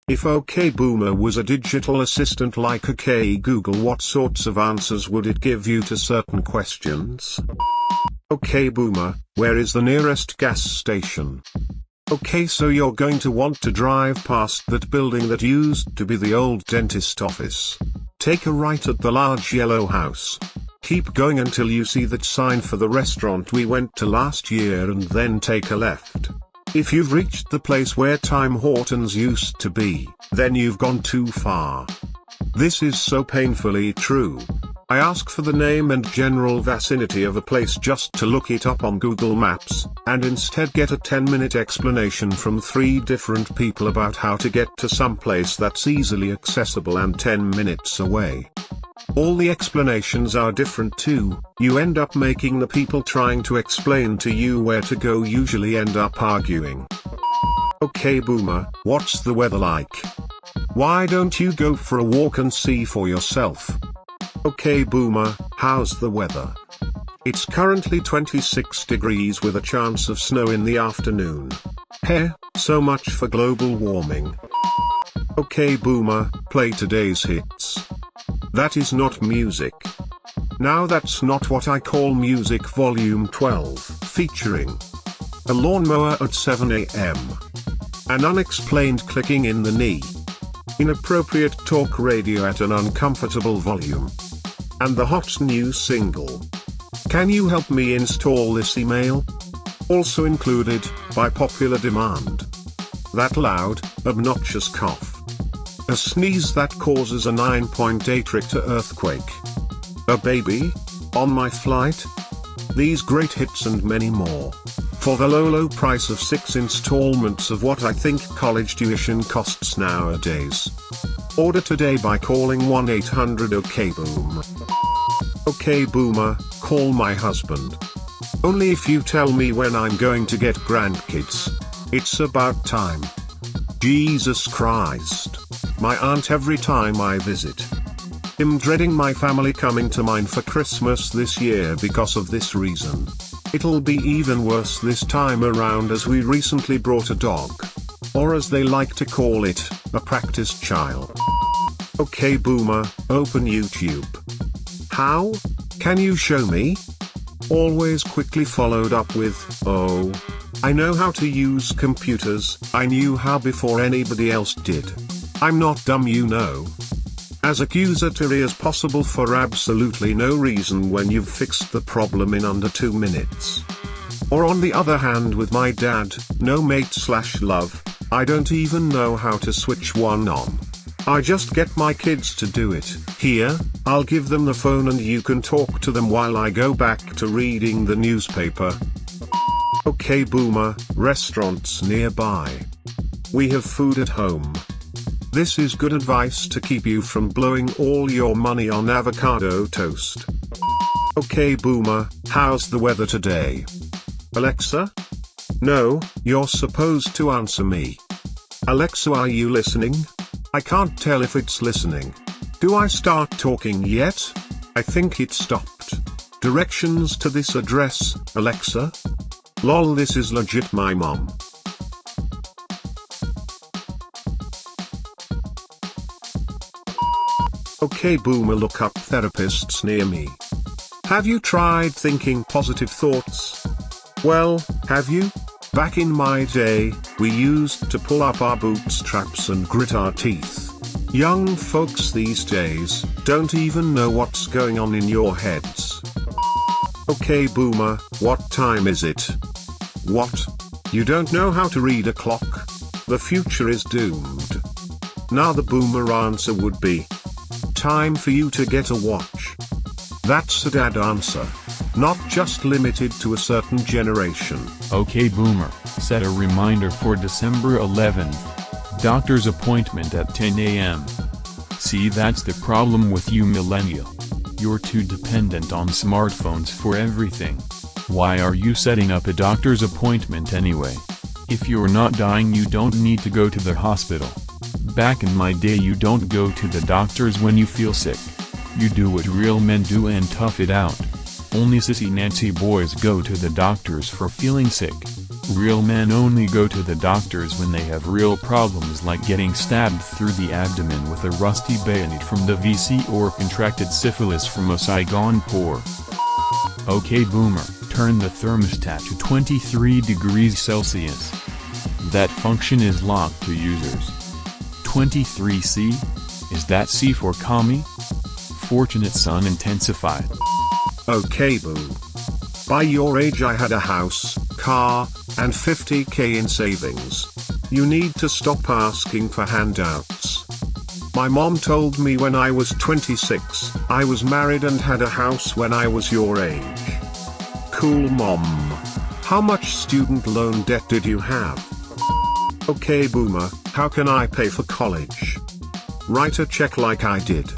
If OK Boomer was a digital assistant like OK Google, what sorts of answers would it give you to certain questions? OK Boomer, where is the nearest gas station? OK, so you're going to want to drive past that building that used to be the old dentist office. Take a right at the large yellow house. Keep going until you see that sign for the restaurant we went to last year and then take a left. If you've reached the place where Tim Hortons used to be, then you've gone too far. This is so painfully true. I ask for the name and general vicinity of a place just to look it up on Google Maps, and instead get a 10-minute explanation from 3 different people about how to get to some place that's easily accessible and 10 minutes away. All the explanations are different too. You end up making the people trying to explain to you where to go usually end up arguing. OK Boomer, what's the weather like? Why don't you go for a walk and see for yourself? OK Boomer, how's the weather? It's currently 26 degrees with a chance of snow in the afternoon. Heh, so much for global warming. OK Boomer, play today's hits. That is not music. Now that's not what I call music. Volume 12, featuring a lawnmower at 7 AM. An unexplained clicking in the knee. Inappropriate talk radio at an uncomfortable volume. And the hot new single. Can you help me install this email? Also included, by popular demand. That loud, obnoxious cough. A sneeze that causes a 9.8 Richter earthquake. A baby? On my flight? These great hits and many more. For the low price of 6 installments of what I think college tuition costs nowadays. Order today by calling 1-800-OK-BOOMER. OK Boomer, call my husband. Only if you tell me when I'm going to get grandkids. It's about time. Jesus Christ. My aunt every time I visit. I'm dreading my family coming to mine for Christmas this year because of this reason. It'll be even worse this time around as we recently brought a dog. Or as they like to call it, a practice child. OK Boomer, open YouTube. How? Can you show me? Always quickly followed up with, oh. I know how to use computers, I knew how before anybody else did. I'm not dumb, you know. As accusatory as possible for absolutely no reason when you've fixed the problem in under 2 minutes. Or on the other hand with my dad, no mate/love, I don't even know how to switch one on. I just get my kids to do it. Here, I'll give them the phone and you can talk to them while I go back to reading the newspaper. OK Boomer, restaurants nearby. We have food at home. This is good advice to keep you from blowing all your money on avocado toast. OK Boomer, how's the weather today? Alexa? No, you're supposed to answer me. Alexa, are you listening? I can't tell if it's listening. Do I start talking yet? I think it stopped. Directions to this address, Alexa? Lol, this is legit my mom. OK Boomer, look up therapists near me. Have you tried thinking positive thoughts? Well, have you? Back in my day, we used to pull up our bootstraps and grit our teeth. Young folks these days don't even know what's going on in your heads. OK Boomer, what time is it? What? You don't know how to read a clock? The future is doomed. Now the Boomer answer would be, time for you to get a watch. That's a dad answer. Not just limited to a certain generation. OK Boomer, set a reminder for December 11th. Doctor's appointment at 10 AM. See, that's the problem with you millennial. You're too dependent on smartphones for everything. Why are you setting up a doctor's appointment anyway? If you're not dying, you don't need to go to the hospital. Back in my day, you don't go to the doctors when you feel sick. You do what real men do and tough it out. Only sissy Nancy boys go to the doctors for feeling sick. Real men only go to the doctors when they have real problems like getting stabbed through the abdomen with a rusty bayonet from the VC or contracted syphilis from a Saigon pour. Okay boomer, turn the thermostat to 23 degrees Celsius. That function is locked to users. 23C? Is that C for commie? Fortunate son intensified. Okay boo. By your age I had a house, car, and 50k in savings. You need to stop asking for handouts. My mom told me when I was 26, I was married and had a house when I was your age. Cool mom. How much student loan debt did you have? Okay boomer, how can I pay for college? Write a check like I did.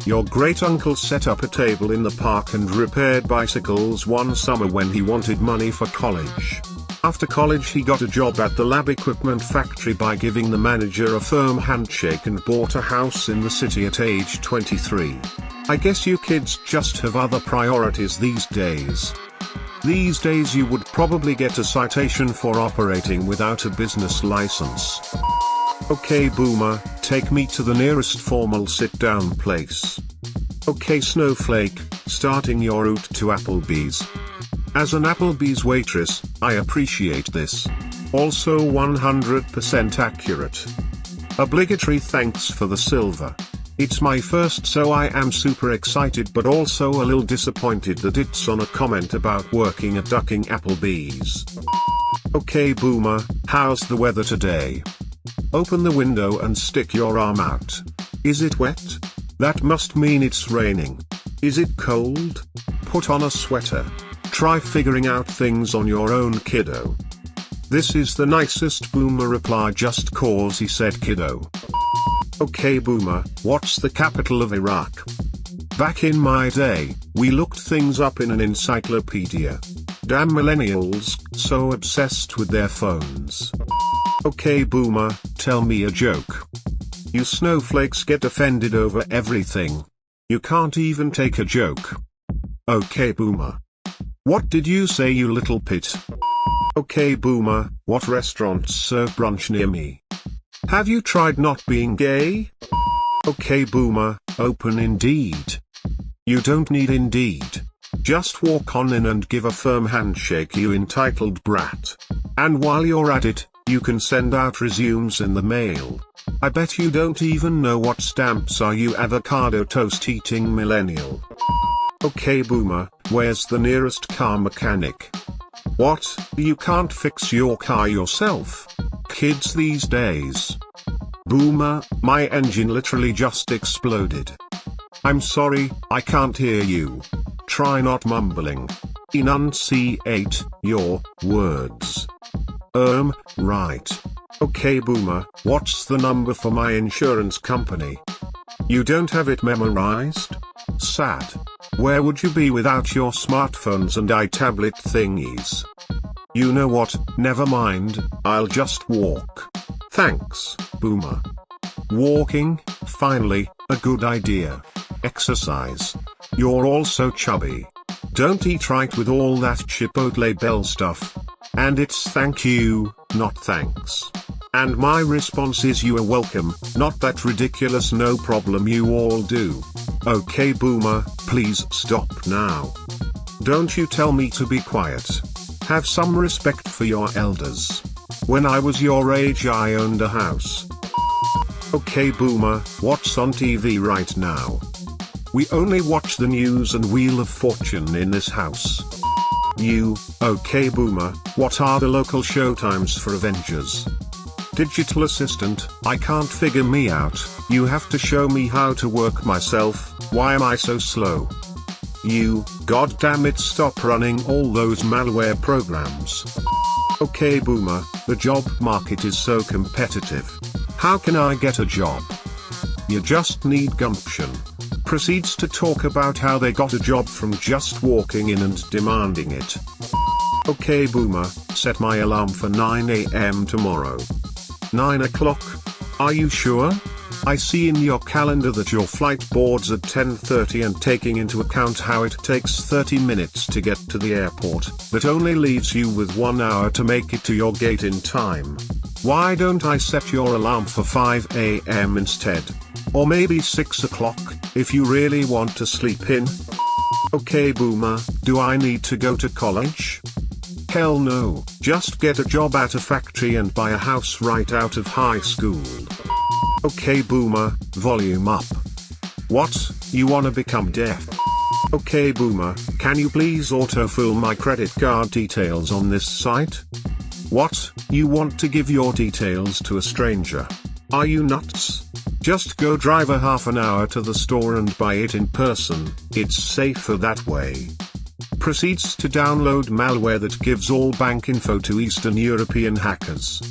Your great uncle set up a table in the park and repaired bicycles one summer when he wanted money for college. After college he got a job at the lab equipment factory by giving the manager a firm handshake and bought a house in the city at age 23. I guess you kids just have other priorities these days. These days you would probably get a citation for operating without a business license. Okay boomer, take me to the nearest formal sit-down place. Okay snowflake, starting your route to Applebee's. As an Applebee's waitress, I appreciate this. Also 100% accurate. Obligatory thanks for the silver. It's my first so I am super excited but also a little disappointed that it's on a comment about working at Ducking Applebee's. Okay boomer, how's the weather today? Open the window and stick your arm out. Is it wet? That must mean it's raining. Is it cold? Put on a sweater. Try figuring out things on your own kiddo. This is the nicest boomer reply just cause he said kiddo. Okay boomer, what's the capital of Iraq? Back in my day, we looked things up in an encyclopedia. Damn millennials, so obsessed with their phones. Okay boomer, tell me a joke. You snowflakes get offended over everything. You can't even take a joke. Okay boomer. What did you say you little pit? Okay boomer, what restaurants serve brunch near me? Have you tried not being gay? Okay boomer, open Indeed. You don't need Indeed. Just walk on in and give a firm handshake you entitled brat. And while you're at it, you can send out resumes in the mail. I bet you don't even know what stamps are you avocado toast eating millennial. Okay boomer, where's the nearest car mechanic? What, you can't fix your car yourself? Kids these days. Boomer, my engine literally just exploded. I'm sorry, I can't hear you. Try not mumbling. Enunciate your words. Right. Okay boomer, what's the number for my insurance company? You don't have it memorized? Sad. Where would you be without your smartphones and iTablet thingies? You know what, never mind, I'll just walk. Thanks, boomer. Walking, finally, a good idea. Exercise. You're all so chubby. Don't eat right with all that Chipotle Bell stuff. And it's thank you, not thanks. And my response is you are welcome, not that ridiculous no problem you all do. Okay boomer, please stop now. Don't you tell me to be quiet. Have some respect for your elders. When I was your age I owned a house. Okay boomer, what's on TV right now? We only watch the news and Wheel of Fortune in this house. You, okay boomer, what are the local showtimes for Avengers? Digital assistant, I can't figure me out, you have to show me how to work myself, why am I so slow? You, goddammit stop running all those malware programs. Okay boomer, the job market is so competitive. How can I get a job? You just need gumption. Proceeds to talk about how they got a job from just walking in and demanding it. Okay boomer, set my alarm for 9 AM tomorrow. 9 o'clock? Are you sure? I see in your calendar that your flight boards at 10:30, and taking into account how it takes 30 minutes to get to the airport, that only leaves you with 1 hour to make it to your gate in time. Why don't I set your alarm for 5 a.m. instead? Or maybe 6 o'clock, if you really want to sleep in? Okay boomer, do I need to go to college? Hell no, just get a job at a factory and buy a house right out of high school. Okay boomer, volume up. What, you wanna become deaf? Okay boomer, can you please autofill my credit card details on this site? What, you want to give your details to a stranger? Are you nuts? Just go drive a half an hour to the store and buy it in person, it's safer that way. Proceeds to download malware that gives all bank info to Eastern European hackers.